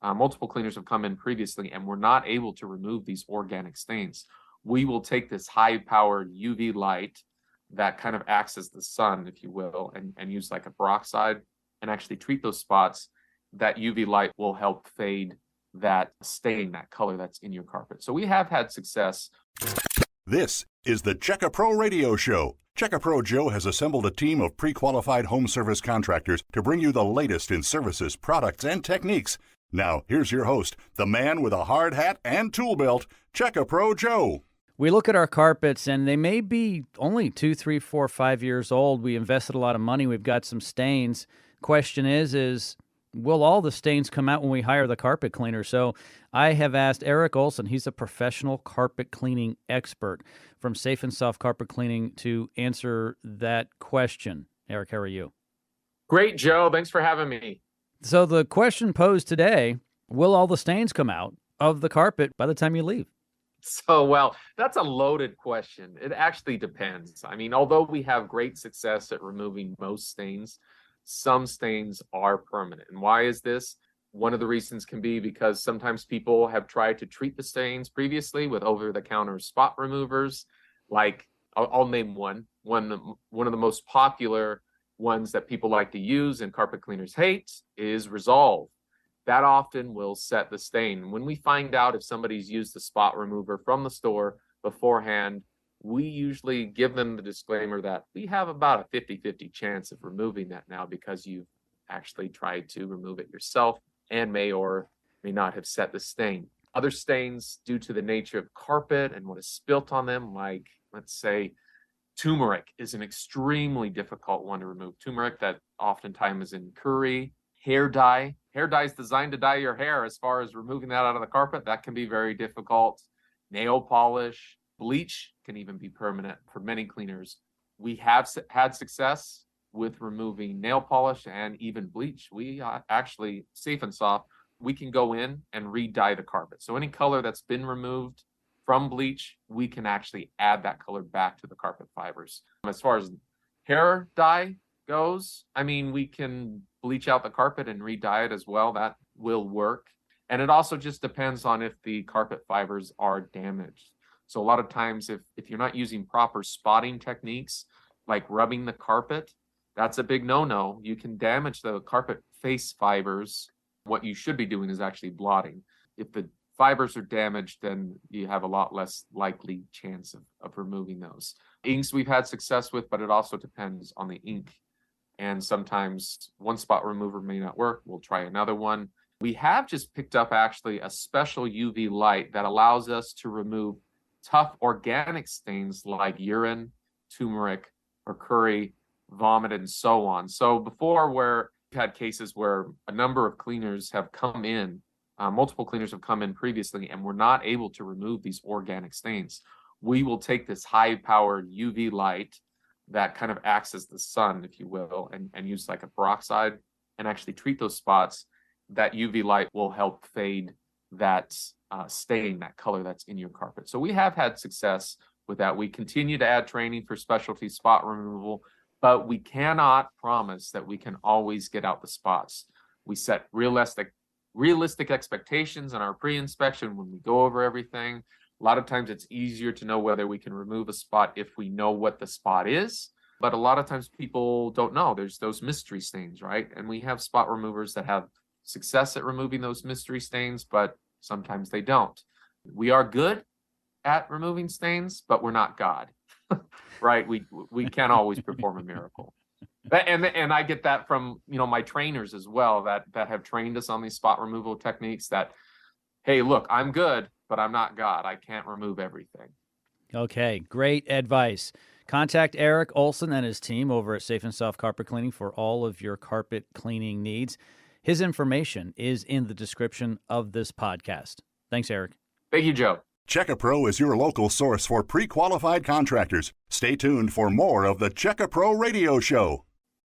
multiple cleaners have come in previously and we're not able to remove these organic stains, we will take this high-powered UV light that kind of acts as the sun, if you will, and use like a peroxide and actually treat those spots. That UV light will help fade that stain, that color that's in your carpet. So we have had success. This is the Check-A-Pro Radio Show. Check-A-Pro Joe has assembled a team of pre-qualified home service contractors to bring you the latest in services, products, and techniques. Now, here's your host, the man with a hard hat and tool belt, Check-A-Pro Joe. We look at our carpets, and they may be only 2, 3, 4, 5 years old. We invested a lot of money. We've got some stains. Question is will all the stains come out when we hire the carpet cleaner? So I have asked Erik Olson, he's a professional carpet cleaning expert from Safe and Soft Carpet Cleaning, to answer that question. Erik, how are you? Great, Joe. Thanks for having me. So the question posed today, will all the stains come out of the carpet by the time you leave? So, well, that's a loaded question. It actually depends. I mean, although we have great success at removing most stains, some stains are permanent. And why is this? One of the reasons can be because sometimes people have tried to treat the stains previously with over-the-counter spot removers. Like, I'll name one of the most popular ones that people like to use and carpet cleaners hate is Resolve. That often will set the stain. When we find out if somebody's used the spot remover from the store beforehand, we usually give them the disclaimer that we have about a 50-50 chance of removing that now because you've actually tried to remove it yourself and may or may not have set the stain. Other stains, due to the nature of carpet and what is spilt on them, like, let's say, turmeric is an extremely difficult one to remove. Turmeric that oftentimes is in curry, hair dye. Hair dye is designed to dye your hair. As far as removing that out of the carpet, that can be very difficult. Nail polish, bleach can even be permanent for many cleaners. We have had success with removing nail polish and even bleach. We actually, Safe and Soft, we can go in and re-dye the carpet. So any color that's been removed from bleach, we can actually add that color back to the carpet fibers. As far as hair dye goes, I mean, we can bleach out the carpet and re-dye it as well. That will work. And it also just depends on if the carpet fibers are damaged. So a lot of times if you're not using proper spotting techniques, like rubbing the carpet, that's a big no-no. You can damage the carpet face fibers. What you should be doing is actually blotting. If the fibers are damaged, then you have a lot less likely chance of removing those. Inks we've had success with, but it also depends on the ink. And sometimes one spot remover may not work. We'll try another one. We have just picked up actually a special UV light that allows us to remove tough organic stains like urine, turmeric, or curry, vomit, and so on. So before, where we've had cases where a number of cleaners have come in, multiple cleaners have come in previously, and we're not able to remove these organic stains, we will take this high-powered UV light that kind of acts as the sun, if you will, and use like a peroxide and actually treat those spots. That UV light will help fade that stain, that color that's in your carpet. So we have had success with that. We continue to add training for specialty spot removal, but we cannot promise that we can always get out the spots. We set realistic expectations in our pre-inspection when we go over everything. A lot of times it's easier to know whether we can remove a spot if we know what the spot is. But a lot of times people don't know. There's those mystery stains, right? And we have spot removers that have success at removing those mystery stains, but sometimes they don't. We are good at removing stains, but we're not God, right? We can't always perform a miracle. And I get that from, my trainers as well that have trained us on these spot removal techniques that, hey, look, I'm good, but I'm not God. I can't remove everything. Okay, great advice. Contact Erik Olson and his team over at Safe and Soft Carpet Cleaning for all of your carpet cleaning needs. His information is in the description of this podcast. Thanks, Erik. Thank you, Joe. Check-A-Pro is your local source for pre-qualified contractors. Stay tuned for more of the Check-A-Pro Radio Show.